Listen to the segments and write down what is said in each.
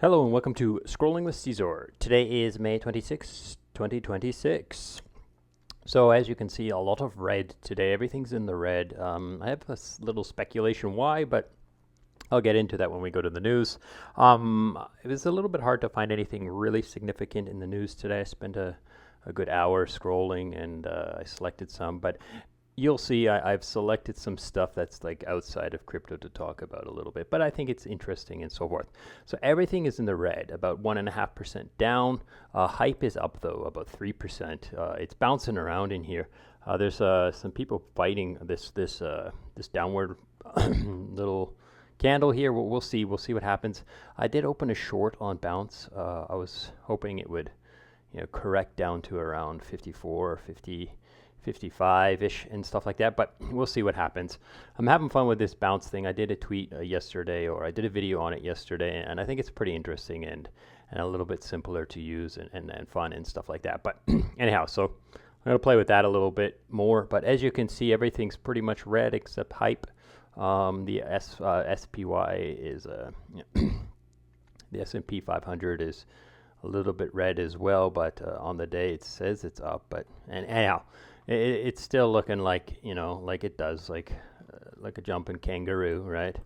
Hello and welcome to Scrolling with Ceazor. Today is May 26, 2026. So as you can see, a lot of red today. Everything's in the red. I have a little speculation why, but I'll get into that when we go to the news. It was a little bit hard to find anything really significant in the news today. I spent a good hour scrolling and I selected some, but you'll see I've selected some stuff that's like outside of crypto to talk about a little bit, but I think it's interesting and so forth. So everything is in the red, about 1.5% down. Hype is up though, about 3%. It's bouncing around in here. There's some people fighting this downward little candle here. We'll see what happens. I did open a short on bounce. I was hoping it would correct down to around 54 or 55-ish and stuff like that, but we'll see what happens. I'm having fun with this bounce thing. I did a tweet yesterday, or I did a video on it yesterday, and I think it's pretty interesting and a little bit simpler to use and fun and stuff like that. But anyhow, so I'm going to play with that a little bit more, but as you can see, everything's pretty much red except hype. The SPY is the S&P 500 is a little bit red as well, but on the day it says it's up. But anyhow, it's still looking like like it does, like a jumping kangaroo, right?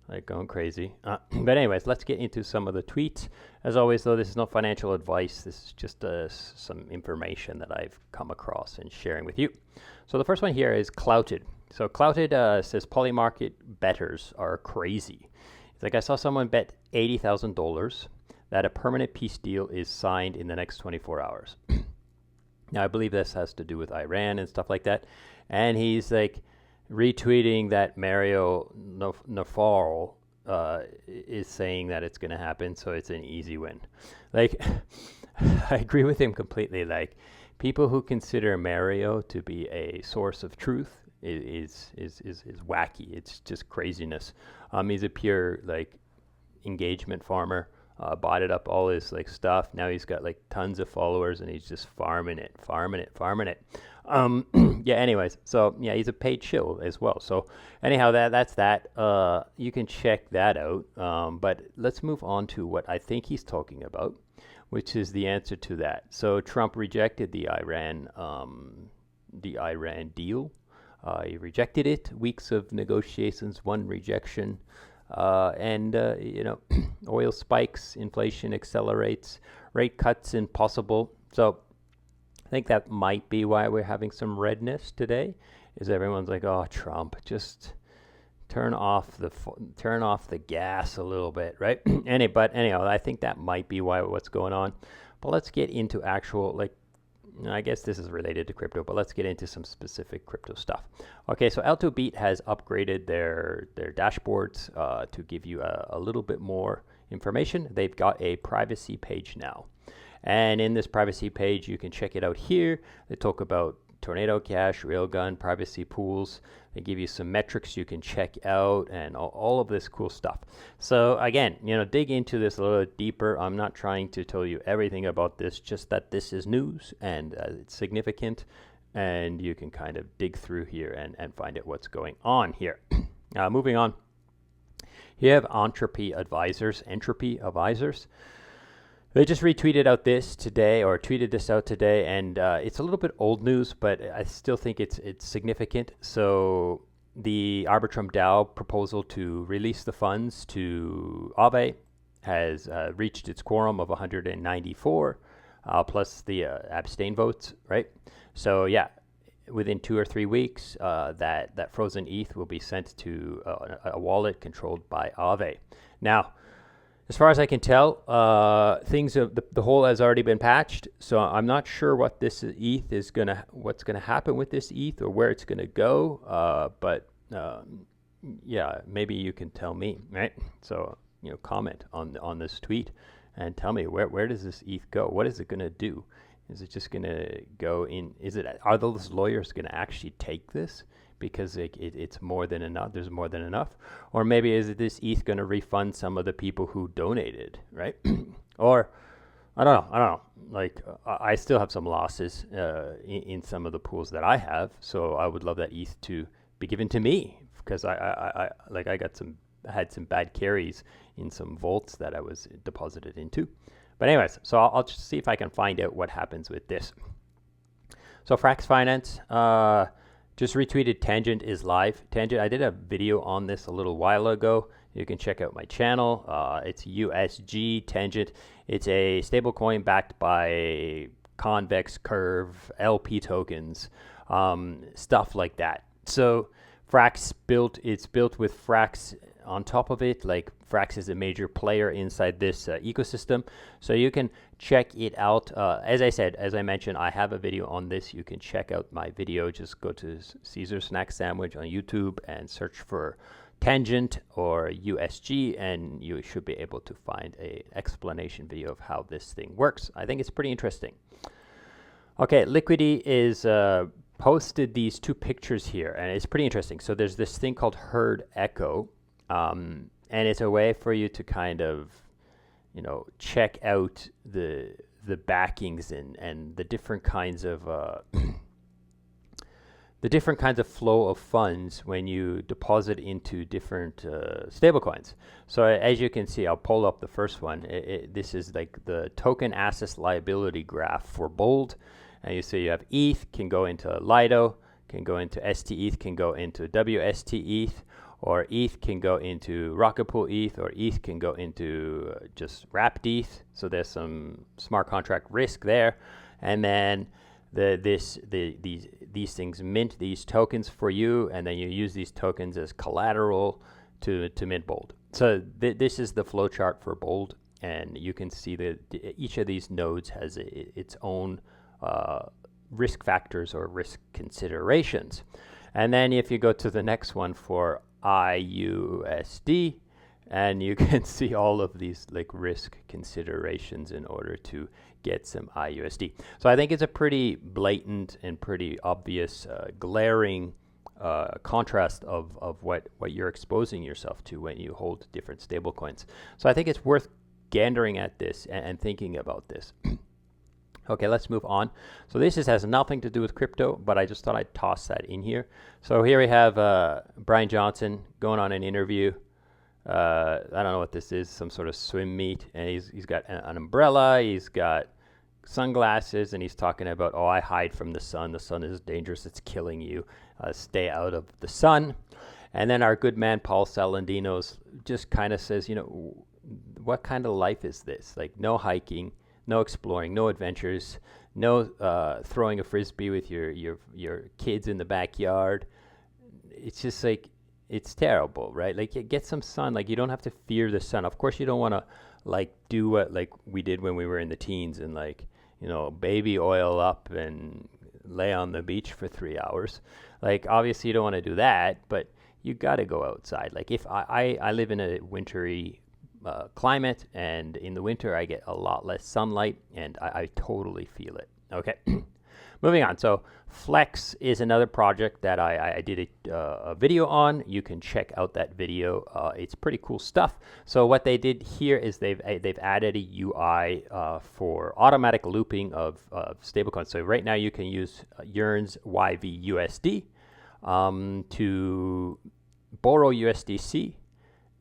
Like going crazy. But anyways, let's get into some of the tweets. As always, though, this is not financial advice. This is just some information that I've come across and sharing with you. So the first one here is Clouted. So Clouted says polymarket bettors are crazy. It's like I saw someone bet $80,000 that a permanent peace deal is signed in the next 24 hours. Now, I believe this has to do with Iran and stuff like that. And he's like retweeting that Mario Navarro is saying that it's going to happen, so it's an easy win. Like, I agree with him completely. Like, people who consider Mario to be a source of truth is wacky. It's just craziness. He's a pure like engagement farmer. Bought it up all his like stuff. Now he's got like tons of followers and he's just farming it. Yeah, anyways, so yeah, he's a paid shill as well. So anyhow, that's that. You can check that out. But let's move on to what I think he's talking about, which is the answer to that. So Trump rejected the Iran deal. He rejected it. Weeks of negotiations, one rejection. Oil spikes, inflation accelerates, rate cuts impossible. So I think that might be why we're having some redness today. Is everyone's like, oh, Trump, just turn off the gas a little bit, right? But anyhow, I think that might be what's going on. But let's get into actual I guess this is related to crypto, but let's get into some specific crypto stuff. Okay, so AltoBeat has upgraded their dashboards to give you a little bit more information. They've got a privacy page now. And in this privacy page, you can check it out here. They talk about Tornado Cash, Railgun, privacy pools. They give you some metrics you can check out and all of this cool stuff. So again, dig into this a little deeper. I'm not trying to tell you everything about this, just that this is news and it's significant, and you can kind of dig through here and find out what's going on here. Moving on, you have Entropy Advisors. They just retweeted out this today, or tweeted this out today, and it's a little bit old news, but I still think it's significant. So the Arbitrum DAO proposal to release the funds to Aave has reached its quorum of 194, plus the abstain votes, right? So yeah, within 2 or 3 weeks, that frozen ETH will be sent to a wallet controlled by Aave. Now, as far as I can tell, the hole has already been patched, so I'm not sure what this ETH is what's gonna happen with this ETH or where it's gonna go. But yeah, maybe you can tell me, right? So comment on this tweet and tell me where does this ETH go? What is it gonna do? Is it just gonna go in? Are those lawyers gonna actually take this? Because it's more than enough. There's more than enough. Or maybe is this ETH going to refund some of the people who donated, right? Or I don't know. Like I still have some losses in some of the pools that I have. So I would love that ETH to be given to me, because I got some had some bad carries in some vaults that I was deposited into. But anyways, so I'll just see if I can find out what happens with this. So Frax Finance just retweeted Tangent is live. Tangent, I did a video on this a little while ago. You can check out my channel. It's USG Tangent. It's a stablecoin backed by convex curve LP tokens, stuff like that. So Frax it's built with Frax on top of it. Like Frax is a major player inside this ecosystem, so you can check it out. As I mentioned, I have a video on this. You can check out my video. Just go to Ceazor Snack Sandwich on YouTube and search for Tangent or USG, and you should be able to find a explanation video of how this thing works. I think it's pretty interesting. Okay, Liquidity is posted these two pictures here, and it's pretty interesting. So there's this thing called Herd Echo, and it's a way for you to kind of, check out the backings and the different kinds of flow of funds when you deposit into different stablecoins. So as you can see, I'll pull up the first one. This is like the token assets liability graph for Bold. And you see you have ETH can go into Lido, can go into ST ETH, can go into WST ETH, or ETH can go into Rocket Pool ETH, or ETH can go into just Wrapped ETH. So there's some smart contract risk there. And then these things mint these tokens for you, and then you use these tokens as collateral to mint Bold. So this is the flow chart for Bold, and you can see that each of these nodes has its own risk factors or risk considerations. And then if you go to the next one for IUSD, and you can see all of these like risk considerations in order to get some IUSD. So I think it's a pretty blatant and pretty obvious, glaring contrast of what you're exposing yourself to when you hold different stablecoins. So I think it's worth gandering at this and thinking about this. Okay, let's move on. So this has nothing to do with crypto, but I just thought I'd toss that in here. So here we have Brian Johnson going on an interview. I don't know what this is, some sort of swim meet, and he's got an umbrella, he's got sunglasses, and he's talking about, I hide from the sun is dangerous, it's killing you, stay out of the sun. And then our good man Paul Salandino's just kind of says, what kind of life is this? Like, no hiking, no exploring, no adventures, no throwing a frisbee with your kids in the backyard. It's just like, it's terrible, right? Like, get some sun. Like, you don't have to fear the sun. Of course, you don't want to like do what like we did when we were in the teens and like, baby oil up and lay on the beach for 3 hours. Like, obviously you don't want to do that, but you got to go outside. Like, if I live in a wintry climate, and in the winter I get a lot less sunlight, and I totally feel it. Okay. Moving on. So Flex is another project that I did a video on. You can check out that video. It's pretty cool stuff. So what they did here is they've added a UI for automatic looping of stablecoins. So right now you can use Yearn's YVUSD to borrow USDC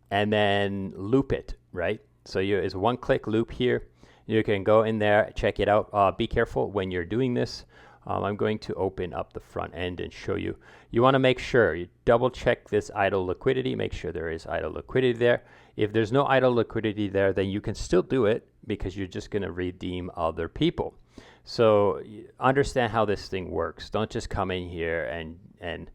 and then loop it, right? So it's a one-click loop here. You can go in there, check it out. Be careful when you're doing this. I'm going to open up the front end and show you. You want to make sure you double check this idle liquidity, make sure there is idle liquidity there. If there's no idle liquidity there, then you can still do it because you're just going to redeem other people. So understand how this thing works. Don't just come in here and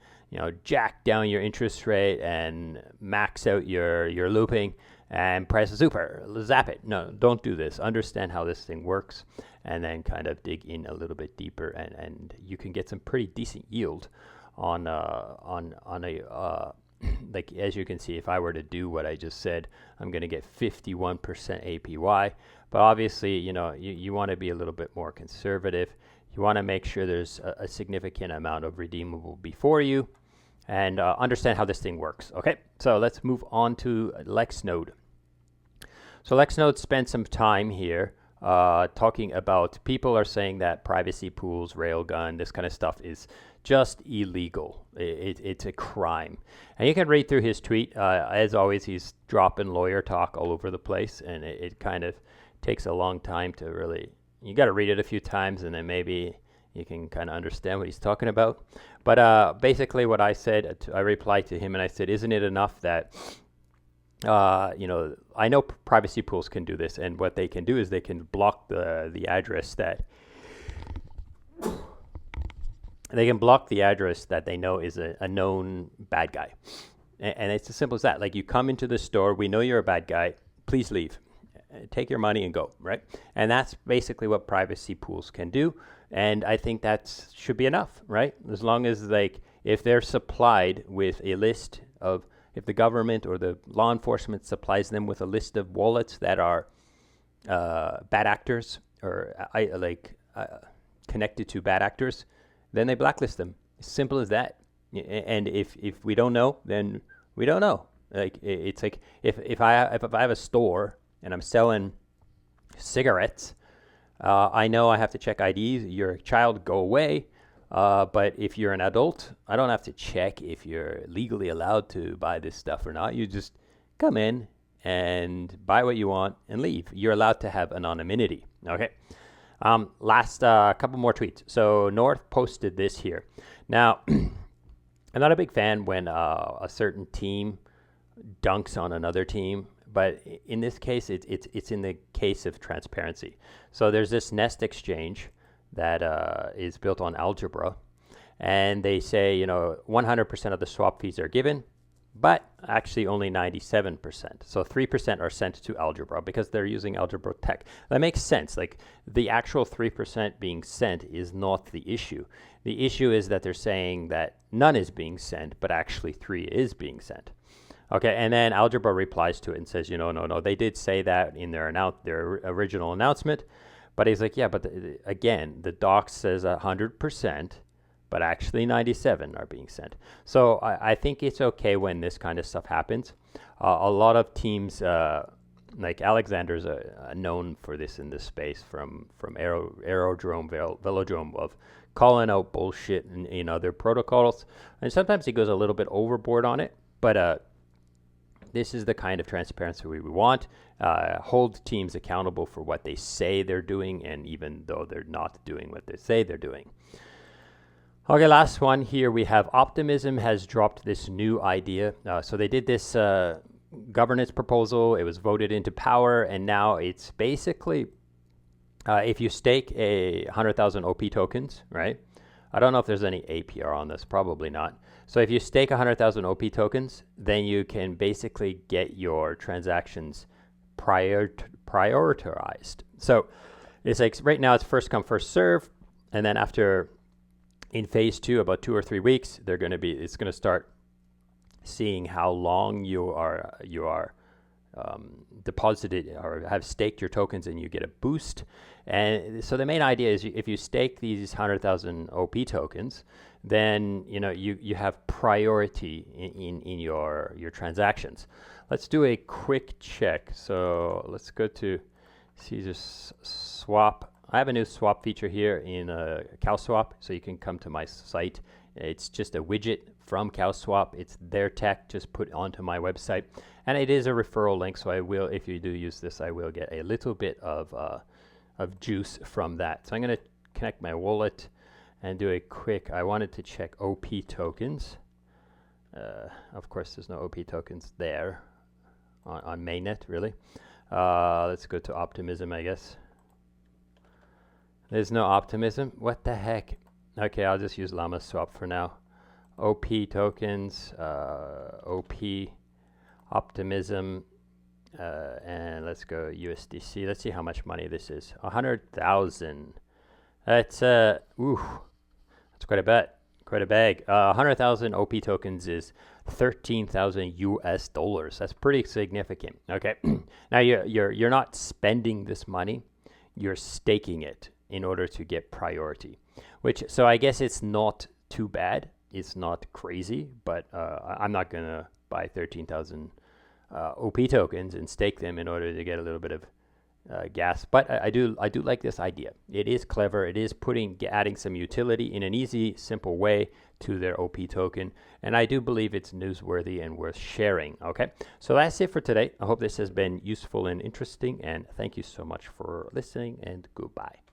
jack down your interest rate and max out your looping and press zap it. No, don't do this. Understand how this thing works, and then kind of dig in a little bit deeper, and you can get some pretty decent yield on a like, as you can see, if I were to do what I just said, I'm going to get 51% APY. But obviously, you want to be a little bit more conservative. You want to make sure there's a significant amount of redeemable before you, and understand how this thing works. Okay, so let's move on to LexNode. So LexNode spent some time here talking about, people are saying that privacy pools, Railgun, this kind of stuff is just illegal. It's a crime. And you can read through his tweet. As always, he's dropping lawyer talk all over the place, and it kind of takes a long time to really, you got to read it a few times, and then maybe you can kind of understand what he's talking about. But basically what I said, I replied to him and I said, isn't it enough that, I know privacy pools can do this, and what they can do is they can block the address that, they know is a known bad guy. And it's as simple as that. Like, you come into the store, we know you're a bad guy, please leave. Take your money and go, right? And that's basically what privacy pools can do. And I think that should be enough, right? As long as, like, if they're supplied with a list of, if the government or the law enforcement supplies them with a list of wallets that are bad actors or connected to bad actors, then they blacklist them. Simple as that. And if we don't know, then we don't know. Like, it's like if I have a store and I'm selling cigarettes, I know I have to check IDs. You're a child, go away. But if you're an adult, I don't have to check if you're legally allowed to buy this stuff or not. You just come in and buy what you want and leave. You're allowed to have anonymity. Okay. Last couple more tweets. So North posted this here. Now, I'm not a big fan when a certain team dunks on another team, but in this case, it's in the case of transparency. So there's this Nest exchange that is built on algebra, and they say 100% of the swap fees are given, but actually only 97%. So 3% are sent to algebra because they're using algebra tech. That makes sense. Like, the actual 3% being sent is not the issue. The issue is that they're saying that none is being sent, but actually 3 is being sent. Okay, and then algebra replies to it and says, no, they did say that in their original announcement, but he's like, yeah, but again, the doc says 100%, but actually 97 are being sent. So I think it's okay when this kind of stuff happens. A lot of teams, like Alexander's known for this in this space from Aerodrome, Velodrome, of calling out bullshit in other protocols. And sometimes he goes a little bit overboard on it, but this is the kind of transparency we want. Hold teams accountable for what they say they're doing, and even though they're not doing what they say they're doing. Okay, last one here. We have Optimism has dropped this new idea. So they did this governance proposal. It was voted into power, and now it's basically, if you stake 100,000 OP tokens, right? I don't know if there's any APR on this, probably not. So if you stake 100,000 OP tokens, then you can basically get your transactions prioritized. So it's like right now it's first come, first serve, and then after, in phase 2, about 2 or 3 weeks, it's going to start seeing how long you are deposited or have staked your tokens, and you get a boost. And so the main idea is if you stake these 100,000 OP tokens, then you have priority in your transactions. Let's do a quick check. So let's go to Ceazor swap. I have a new swap feature here in CowSwap, so you can come to my site. It's just a widget from CowSwap. It's their tech, just put onto my website. And it is a referral link, so I will, if you do use this, I will get a little bit of juice from that. So I'm going to connect my wallet and do a quick, I wanted to check OP tokens. Of course, there's no OP tokens there on mainnet, really. Let's go to Optimism, I guess. There's no Optimism. What the heck? Okay, I'll just use Llama Swap for now. OP tokens, OP, Optimism, and let's go USDC. Let's see how much money this is. 100,000. That's that's quite a bit, quite a bag. 100,000 OP tokens is 13,000 US dollars. That's pretty significant. Okay, now you're not spending this money, you're staking it in order to get priority. So I guess it's not too bad. It's not crazy, but I'm not gonna buy 13,000 OP tokens and stake them in order to get a little bit of gas. But I do like this idea. It is clever. It is adding some utility in an easy, simple way to their OP token, and I do believe it's newsworthy and worth sharing. Okay, so that's it for today. I hope this has been useful and interesting, and thank you so much for listening, and goodbye.